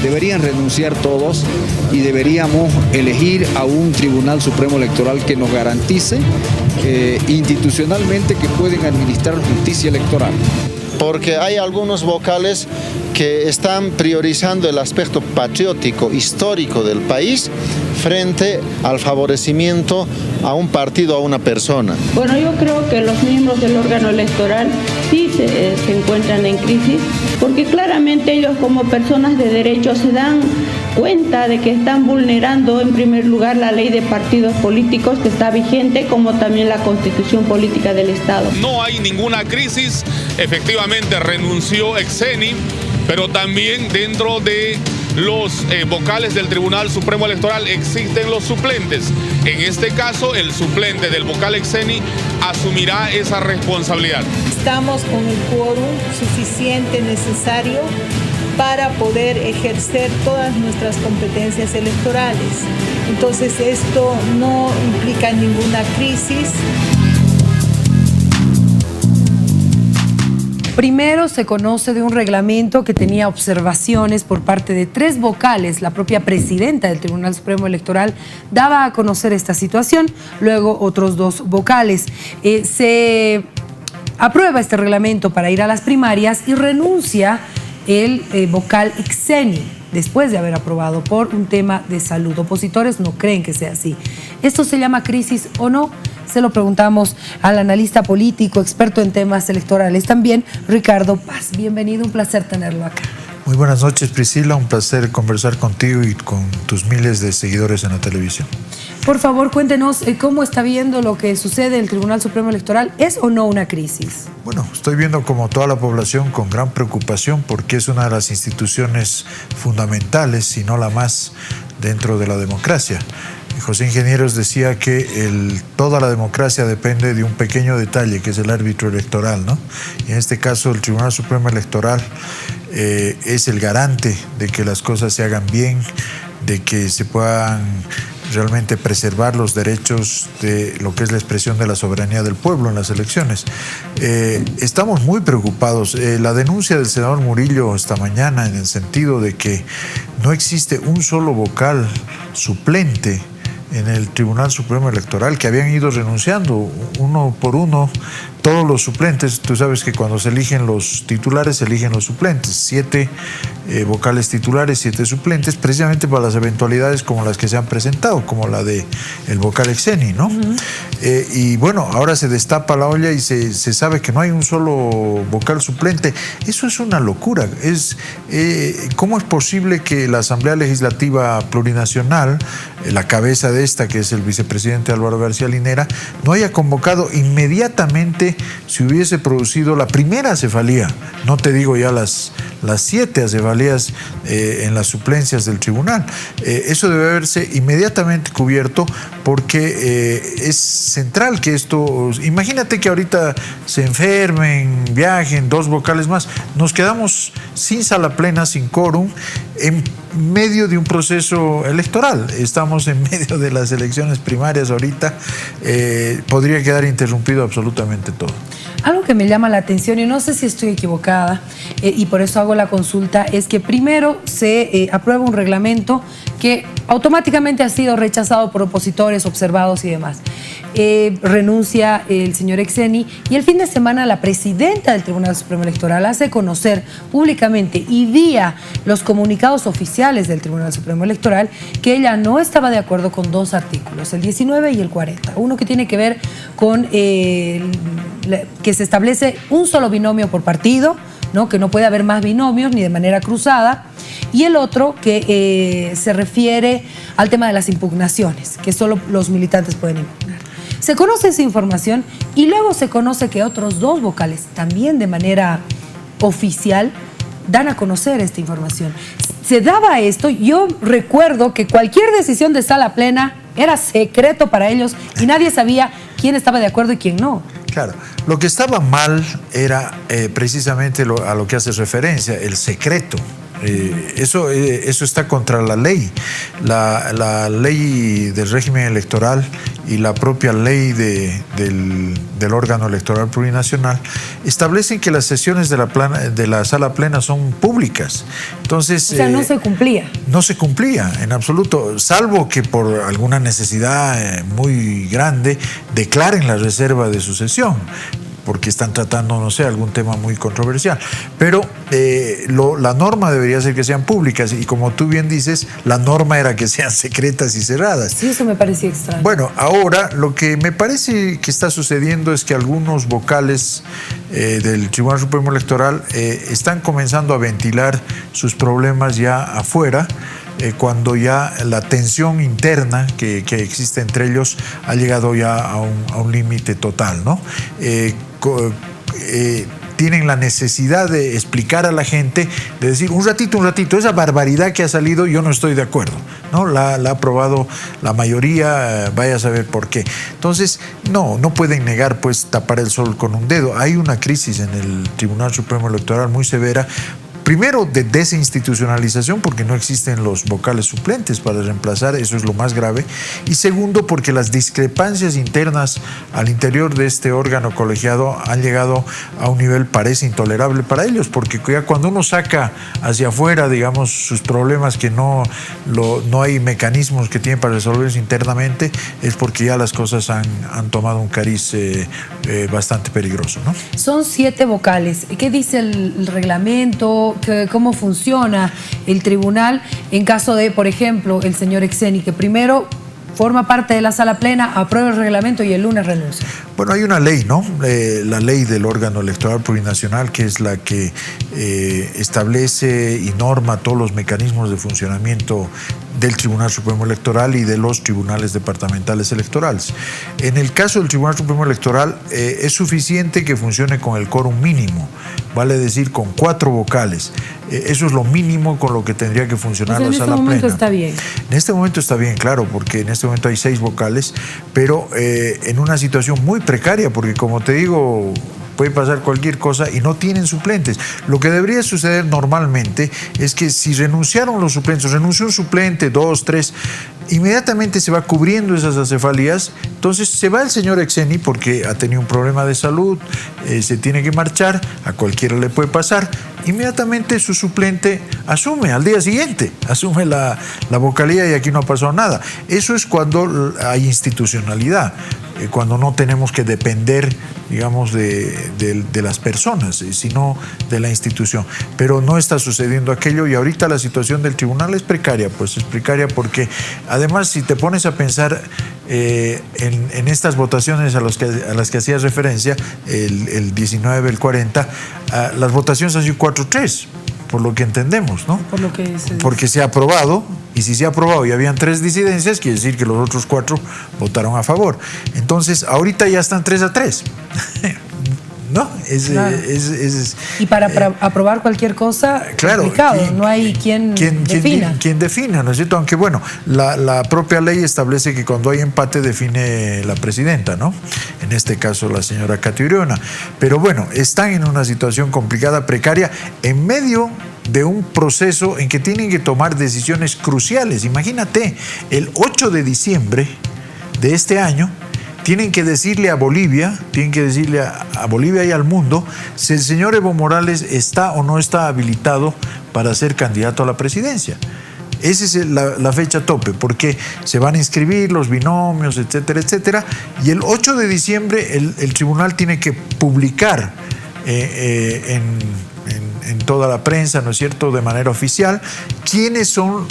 deberían renunciar todos y deberíamos elegir a un Tribunal Supremo Electoral que nos garantice institucionalmente que pueden administrar justicia electoral. Porque hay algunos vocales que están priorizando el aspecto patriótico, histórico del país frente al favorecimiento a un partido, a una persona. Bueno, yo creo que los miembros del órgano electoral sí se encuentran en crisis, porque claramente ellos como personas de derecho se dan cuenta de que están vulnerando en primer lugar la ley de partidos políticos que está vigente, como también la Constitución Política del Estado. No hay ninguna crisis, efectivamente renunció Exeni, pero también dentro de los vocales del Tribunal Supremo Electoral existen los suplentes. En este caso, el suplente del vocal Exeni asumirá esa responsabilidad. Estamos con el quórum suficiente, necesario, para poder ejercer todas nuestras competencias electorales. Entonces, esto no implica ninguna crisis. Primero se conoce de un reglamento que tenía observaciones por parte de 3 vocales. La propia presidenta del Tribunal Supremo Electoral daba a conocer esta situación, luego otros 2 vocales. Se aprueba este reglamento para ir a las primarias y renuncia el vocal Exeni, después de haber aprobado por un tema de salud. Opositores no creen que sea así. ¿Esto se llama crisis o no? Se lo preguntamos al analista político, experto en temas electorales también, Ricardo Paz. Bienvenido, un placer tenerlo acá. Muy buenas noches, Priscila. Un placer conversar contigo y con tus miles de seguidores en la televisión. Por favor, cuéntenos cómo está viendo lo que sucede en el Tribunal Supremo Electoral. ¿Es o no una crisis? Bueno, estoy viendo como toda la población con gran preocupación porque es una de las instituciones fundamentales, si no la más, dentro de la democracia. José Ingenieros decía que toda la democracia depende de un pequeño detalle, que es el árbitro electoral, ¿no? Y en este caso el Tribunal Supremo Electoral es el garante de que las cosas se hagan bien, de que se puedan realmente preservar los derechos de lo que es la expresión de la soberanía del pueblo en las elecciones. Estamos muy preocupados. La denuncia del senador Murillo esta mañana en el sentido de que no existe un solo vocal suplente en el Tribunal Supremo Electoral, que habían ido renunciando uno por uno todos los suplentes. Tú sabes que cuando se eligen los titulares, se eligen los suplentes, 7 vocales titulares, 7 suplentes, precisamente para las eventualidades como las que se han presentado, como la de el vocal Exeni, ¿no? Y bueno, ahora se destapa la olla y se sabe que no hay un solo vocal suplente. Eso es una locura. ¿Cómo es posible que la Asamblea Legislativa Plurinacional, la cabeza de esta, que es el vicepresidente Álvaro García Linera, no haya convocado inmediatamente si hubiese producido la primera cefalía? No te digo ya las 7 acefalías en las suplencias del tribunal. Eso debe haberse inmediatamente cubierto porque es central que esto... Imagínate que ahorita se enfermen, viajen 2 vocales más. Nos quedamos sin sala plena, sin quórum, en medio de un proceso electoral. Estamos en medio de las elecciones primarias ahorita. Podría quedar interrumpido absolutamente todo. Algo que me llama la atención, y no sé si estoy equivocada, y por eso hago la consulta, es que primero se aprueba un reglamento que automáticamente ha sido rechazado por opositores, observados y demás. Renuncia el señor Exeni y el fin de semana la presidenta del Tribunal Supremo Electoral hace conocer públicamente y vía los comunicados oficiales del Tribunal Supremo Electoral que ella no estaba de acuerdo con 2 artículos, el 19 y el 40. Uno que tiene que ver con que se establece un solo binomio por partido, ¿no? Que no puede haber más binomios ni de manera cruzada, y el otro que se refiere al tema de las impugnaciones, que solo los militantes pueden impugnar. Se conoce esa información y luego se conoce que otros 2 vocales, también de manera oficial, dan a conocer esta información. Se daba esto, yo recuerdo que cualquier decisión de sala plena era secreto para ellos y nadie sabía quién estaba de acuerdo y quién no. Claro, lo que estaba mal era precisamente a lo que hace referencia, el secreto. Eso está contra la ley. La ley del régimen electoral y la propia ley del órgano electoral plurinacional establecen que las sesiones de la sala plena son públicas. Entonces, o sea, no se cumplía. No se cumplía en absoluto, salvo que por alguna necesidad muy grande declaren la reserva de su sesión, porque están tratando, no sé, algún tema muy controversial. Pero la norma debería ser que sean públicas y, como tú bien dices, la norma era que sean secretas y cerradas. Sí, eso me parecía extraño. Bueno, ahora lo que me parece que está sucediendo es que algunos vocales del Tribunal Supremo Electoral están comenzando a ventilar sus problemas ya afuera, cuando ya la tensión interna que existe entre ellos ha llegado ya a un límite total, ¿no? Tienen la necesidad de explicar a la gente, de decir un ratito, esa barbaridad que ha salido, yo no estoy de acuerdo, ¿no? La ha aprobado la mayoría, vaya a saber por qué. Entonces, no pueden negar, pues, tapar el sol con un dedo. Hay una crisis en el Tribunal Supremo Electoral muy severa. Primero, de desinstitucionalización, porque no existen los vocales suplentes para reemplazar, eso es lo más grave. Y segundo, porque las discrepancias internas al interior de este órgano colegiado han llegado a un nivel, parece, intolerable para ellos, porque ya cuando uno saca hacia afuera, digamos, sus problemas, que no hay mecanismos que tienen para resolverse internamente, es porque ya las cosas han tomado un cariz bastante peligroso, ¿no? Son 7 vocales. ¿Qué dice el reglamento? ¿Cómo funciona el tribunal en caso de, por ejemplo, el señor Exeni, que primero forma parte de la sala plena, aprueba el reglamento y el lunes renuncia? Bueno, hay una ley, ¿no? La ley del órgano electoral plurinacional, que es la que establece y norma todos los mecanismos de funcionamiento del Tribunal Supremo Electoral y de los tribunales departamentales electorales. En el caso del Tribunal Supremo Electoral, es suficiente que funcione con el quórum mínimo, vale decir, con 4 vocales. Eso es lo mínimo con lo que tendría que funcionar la sala plena. En este momento está bien. En este momento está bien, claro, porque en este momento hay 6 vocales, pero en una situación muy precaria, porque, como te digo, puede pasar cualquier cosa y no tienen suplentes. Lo que debería suceder normalmente es que si renunciaron los suplentes, renunció un suplente, 2, 3, inmediatamente se va cubriendo esas acefalías. Entonces se va el señor Exeni porque ha tenido un problema de salud, se tiene que marchar, a cualquiera le puede pasar. Inmediatamente su suplente asume al día siguiente, asume la vocalía y aquí no ha pasado nada. Eso es cuando hay institucionalidad, cuando no tenemos que depender, digamos, de las personas, sino de la institución. Pero no está sucediendo aquello y ahorita la situación del tribunal es precaria, pues es precaria porque además, si te pones a pensar en estas votaciones a las que hacías referencia, el 19, el 40, las votaciones han sido 4-3. Por lo que entendemos, ¿no? Por lo que porque se ha aprobado, y si se ha aprobado y habían 3 disidencias, quiere decir que los otros 4 votaron a favor. Entonces, ahorita ya están 3-3. ¿No? Claro. Y para aprobar cualquier cosa, claro, complicado, no hay quien defina. Quien defina, ¿no es cierto? Aunque bueno, la propia ley establece que cuando hay empate define la presidenta, ¿no? En este caso la señora Katy Uriona. Pero bueno, están en una situación complicada, precaria, en medio de un proceso en que tienen que tomar decisiones cruciales. Imagínate, el 8 de diciembre de este año, tienen que decirle a Bolivia, y al mundo si el señor Evo Morales está o no está habilitado para ser candidato a la presidencia. Esa es la fecha tope, porque se van a inscribir los binomios, etcétera, etcétera, y el 8 de diciembre el tribunal tiene que publicar en toda la prensa, ¿no es cierto?, de manera oficial, quiénes son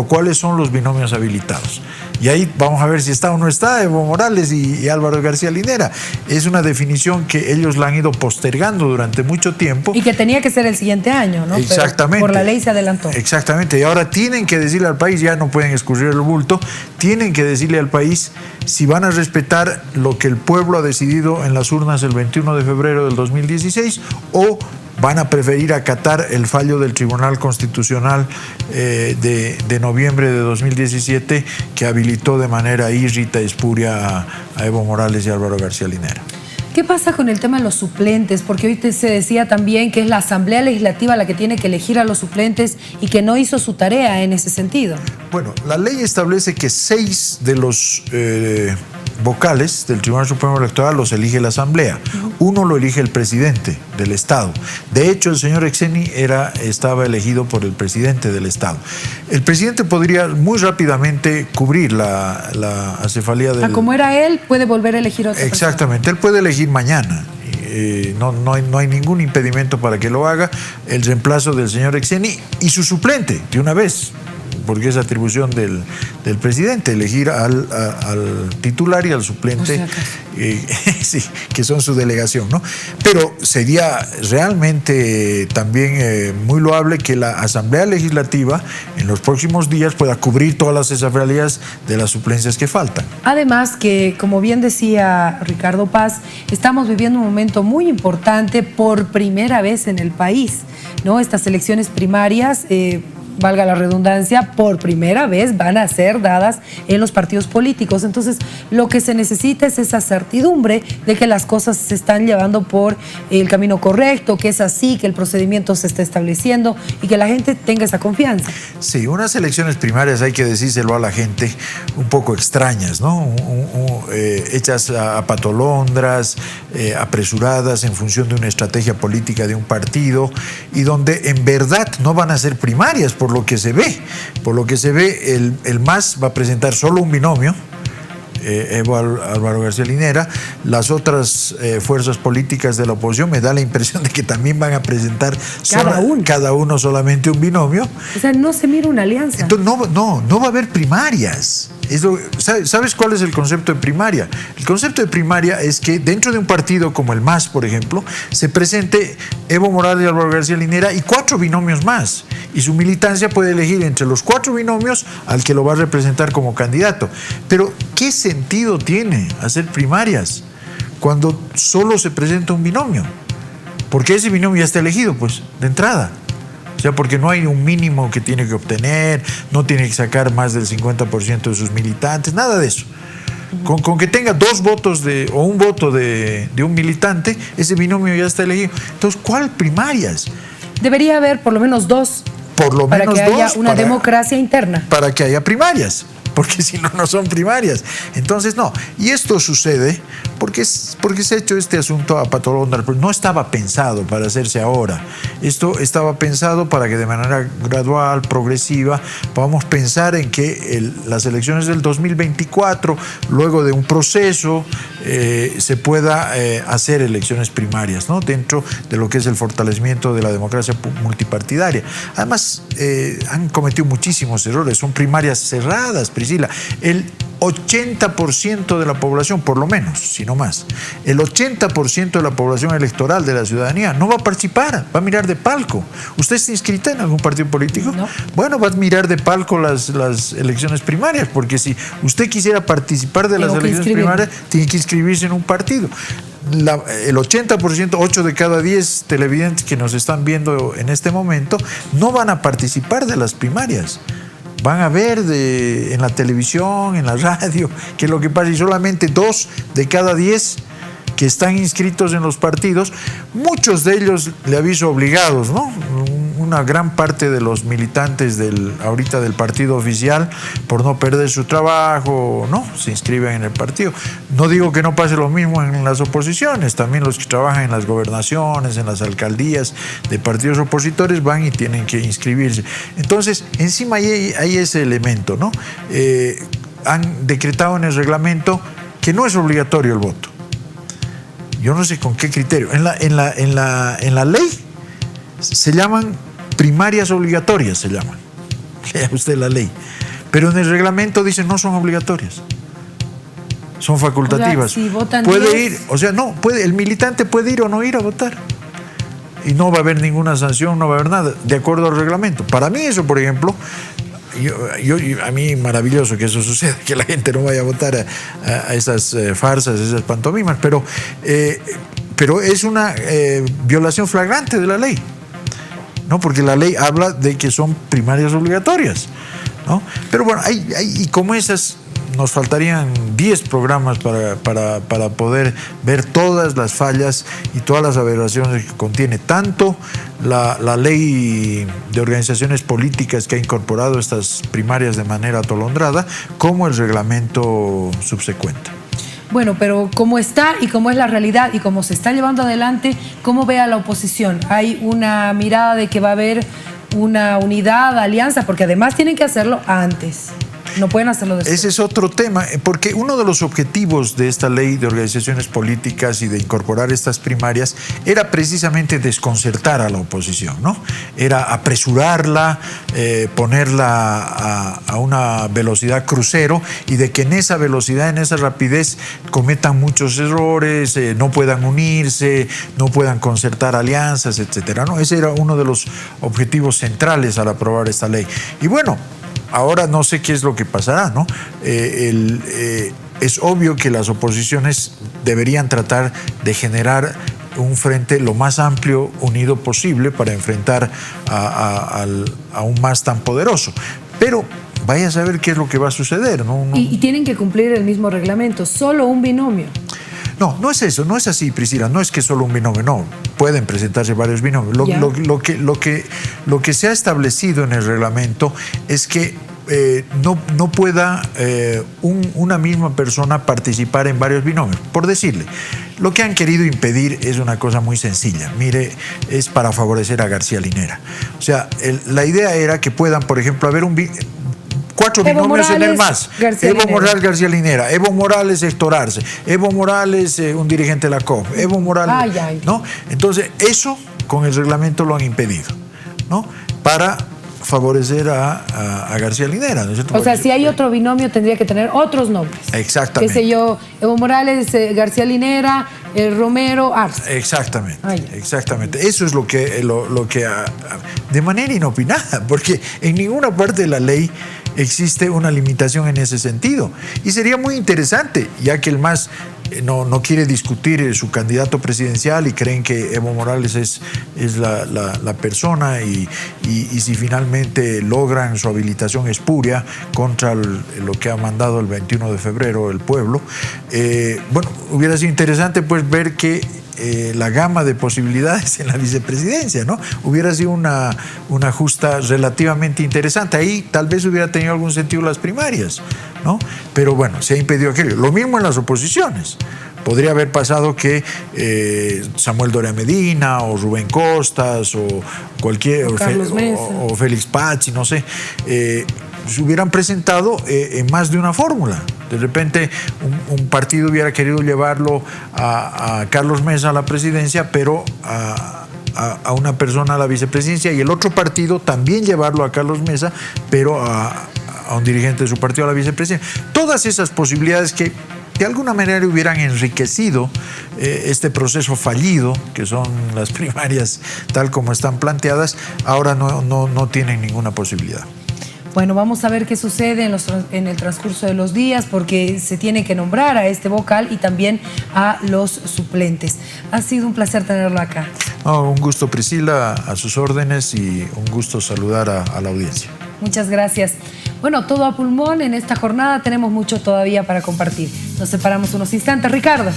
cuáles son los binomios habilitados. Y ahí vamos a ver si está o no está Evo Morales y Álvaro García Linera. Es una definición que ellos la han ido postergando durante mucho tiempo. Y que tenía que ser el siguiente año, ¿no? Exactamente. Pero por la ley se adelantó. Exactamente. Y ahora tienen que decirle al país, ya no pueden escurrir el bulto, tienen que decirle al país si van a respetar lo que el pueblo ha decidido en las urnas el 21 de febrero del 2016 o van a preferir acatar el fallo del Tribunal Constitucional de noviembre de 2017 que habilitó de manera irrita y espuria a Evo Morales y Álvaro García Linera. ¿Qué pasa con el tema de los suplentes? Porque hoy se decía también que es la Asamblea Legislativa la que tiene que elegir a los suplentes y que no hizo su tarea en ese sentido. Bueno, la ley establece que 6 de los vocales del Tribunal Supremo Electoral los elige la Asamblea. Uno lo elige el presidente del Estado. De hecho, el señor Exeni estaba elegido por el presidente del Estado. El presidente podría muy rápidamente cubrir la acefalía del... Como era él, puede volver a elegir otra Exactamente, él puede elegir mañana. No hay ningún impedimento para que lo haga. El reemplazo del señor Exeni y su suplente, de una vez, porque es atribución del presidente elegir al titular y al suplente, sí, que son su delegación, ¿no? Pero sería realmente también muy loable que la Asamblea Legislativa en los próximos días pueda cubrir todas las acefalías de las suplencias que faltan. Además que, como bien decía Ricardo Paz, estamos viviendo un momento muy importante por primera vez en el país, ¿no? Estas elecciones primarias, valga la redundancia, por primera vez van a ser dadas en los partidos políticos. Entonces, lo que se necesita es esa certidumbre de que las cosas se están llevando por el camino correcto, que es así, que el procedimiento se está estableciendo y que la gente tenga esa confianza. Sí, unas elecciones primarias, hay que decírselo a la gente, un poco extrañas, ¿no? Hechas a patolondras, apresuradas en función de una estrategia política de un partido y donde en verdad no van a ser primarias, por lo que se ve. Por lo que se ve, el MAS va a presentar solo un binomio, Evo Álvaro García Linera. Las otras fuerzas políticas de la oposición me da la impresión de que también van a presentar cada uno solamente un binomio. O sea, no se mira una alianza. Entonces no va a haber primarias. ¿Sabes cuál es el concepto de primaria? El concepto de primaria es que dentro de un partido como el MAS, por ejemplo, se presente Evo Morales y Álvaro García Linera y 4 binomios más. Y su militancia puede elegir entre los 4 binomios al que lo va a representar como candidato. Pero, ¿qué sentido tiene hacer primarias cuando solo se presenta un binomio? Porque ese binomio ya está elegido, pues, de entrada. O sea, porque no hay un mínimo que tiene que obtener, no tiene que sacar más del 50% de sus militantes, nada de eso. Con que tenga 2 votos o un voto de un militante, ese binomio ya está elegido. Entonces, ¿cuál primarias? Debería haber por lo menos 2. Para que haya una democracia interna. Para que haya primarias. Porque si no, no son primarias. Entonces, no. Y esto sucede porque se ha hecho este asunto a patolondra. No estaba pensado para hacerse ahora. Esto estaba pensado para que de manera gradual, progresiva, podamos pensar en que las elecciones del 2024, luego de un proceso, se pueda hacer elecciones primarias, ¿no? Dentro de lo que es el fortalecimiento de la democracia multipartidaria. Además, han cometido muchísimos errores. Son primarias cerradas, Priscila. El 80% de la población, por lo menos, si no más, el 80% de la población electoral de la ciudadanía no va a participar, va a mirar de palco. ¿Usted está inscrita en algún partido político? No. Bueno, va a mirar de palco las elecciones primarias, porque si usted quisiera participar de las elecciones primarias, tiene que inscribirse en un partido. El 80%, 8 de cada 10 televidentes que nos están viendo en este momento, no van a participar de las primarias. Van a ver en la televisión, en la radio, qué es lo que pasa, y solamente 2 de cada 10 que están inscritos en los partidos, muchos de ellos, le aviso, obligados, ¿no? Una gran parte de los militantes ahorita del partido oficial, por no perder su trabajo, ¿no?, se inscriben en el partido. No digo que no pase lo mismo en las oposiciones, también los que trabajan en las gobernaciones, en las alcaldías de partidos opositores van y tienen que inscribirse. Entonces, encima hay ese elemento, ¿no? Han decretado en el reglamento que no es obligatorio el voto. Yo no sé con qué criterio. En la ley se llaman primarias obligatorias, se llaman. Lea usted la ley. Pero en el reglamento dice no son obligatorias. Son facultativas. O sea, si votan puede 10. ir, o sea, no, el militante puede ir o no ir a votar. Y no va a haber ninguna sanción, no va a haber nada, de acuerdo al reglamento. Para mí eso, por ejemplo, a mí maravilloso que eso suceda, que la gente no vaya a votar a esas farsas, esas pantomimas, pero es una violación flagrante de la ley, ¿no? Porque la ley habla de que son primarias obligatorias, ¿no? Pero bueno, y como esas nos faltarían 10 programas para poder ver todas las fallas y todas las aberraciones que contiene tanto la ley de organizaciones políticas que ha incorporado estas primarias de manera atolondrada, como el reglamento subsecuente. Bueno, pero cómo está y cómo es la realidad y cómo se está llevando adelante, ¿cómo ve a la oposición? ¿Hay una mirada de que va a haber una unidad, alianza? Porque además tienen que hacerlo antes. No pueden hacerlo después. Ese es otro tema, porque uno de los objetivos de esta ley de organizaciones políticas y de incorporar estas primarias era precisamente desconcertar a la oposición, ¿no? Era apresurarla, ponerla a una velocidad crucero y de que en esa velocidad, en esa rapidez, cometan muchos errores, no puedan unirse, no puedan concertar alianzas, etcétera, ¿no? Ese era uno de los objetivos centrales al aprobar esta ley. Y bueno, ahora no sé qué es lo que pasará, ¿no? Es obvio que las oposiciones deberían tratar de generar un frente lo más amplio, unido posible para enfrentar a un MAS tan poderoso. Pero vaya a saber qué es lo que va a suceder, ¿no? Y tienen que cumplir el mismo reglamento, solo un binomio. No, no es eso, no es así, Priscila, no es que solo un binomio, no, pueden presentarse varios binomios. Lo que se ha establecido en el reglamento es que no pueda una misma persona participar en varios binomios. Por decirle, lo que han querido impedir es una cosa muy sencilla. Mire, es para favorecer a García Linera. O sea, la idea era que puedan, por ejemplo, haber 4 binomios Morales, en el MAS. Evo Morales, García Linera, Evo Morales, Héctor Arce, Evo Morales, un dirigente de la COP, Evo Morales, ¿no? Entonces, eso con el reglamento lo han impedido, ¿no? Para favorecer a García Linera, ¿no es cierto? O sea, si hay otro binomio tendría que tener otros nombres. Exactamente. Qué sé yo, Evo Morales, García Linera, Romero, Arce. Exactamente, exactamente. Eso es lo que de manera inopinada, porque en ninguna parte de la ley existe una limitación en ese sentido. Y sería muy interesante, ya que el MAS no quiere discutir su candidato presidencial y creen que Evo Morales es la persona y si finalmente logran su habilitación espuria contra lo que ha mandado el 21 de febrero el pueblo, bueno, hubiera sido interesante pues ver que la gama de posibilidades en la vicepresidencia, ¿no? Hubiera sido una justa relativamente interesante. Ahí tal vez hubiera tenido algún sentido las primarias, ¿no? Pero bueno, se ha impedido aquello. Lo mismo en las oposiciones. Podría haber pasado que Samuel Doria Medina o Rubén Costas o cualquier o Félix Pazzi, no sé, se hubieran presentado en más de una fórmula. De repente un partido hubiera querido llevarlo a Carlos Mesa a la presidencia, pero a una persona a la vicepresidencia, y el otro partido también llevarlo a Carlos Mesa, pero a un dirigente de su partido a la vicepresidencia. Todas esas posibilidades que de alguna manera hubieran enriquecido este proceso fallido, que son las primarias tal como están planteadas, ahora no tienen ninguna posibilidad. Bueno, vamos a ver qué sucede en el transcurso de los días, porque se tiene que nombrar a este vocal y también a los suplentes. Ha sido un placer tenerlo acá. Un gusto, Priscila, a sus órdenes, y un gusto saludar a la audiencia. Muchas gracias. Bueno, todo a pulmón en esta jornada, tenemos mucho todavía para compartir. Nos separamos unos instantes, Ricardo.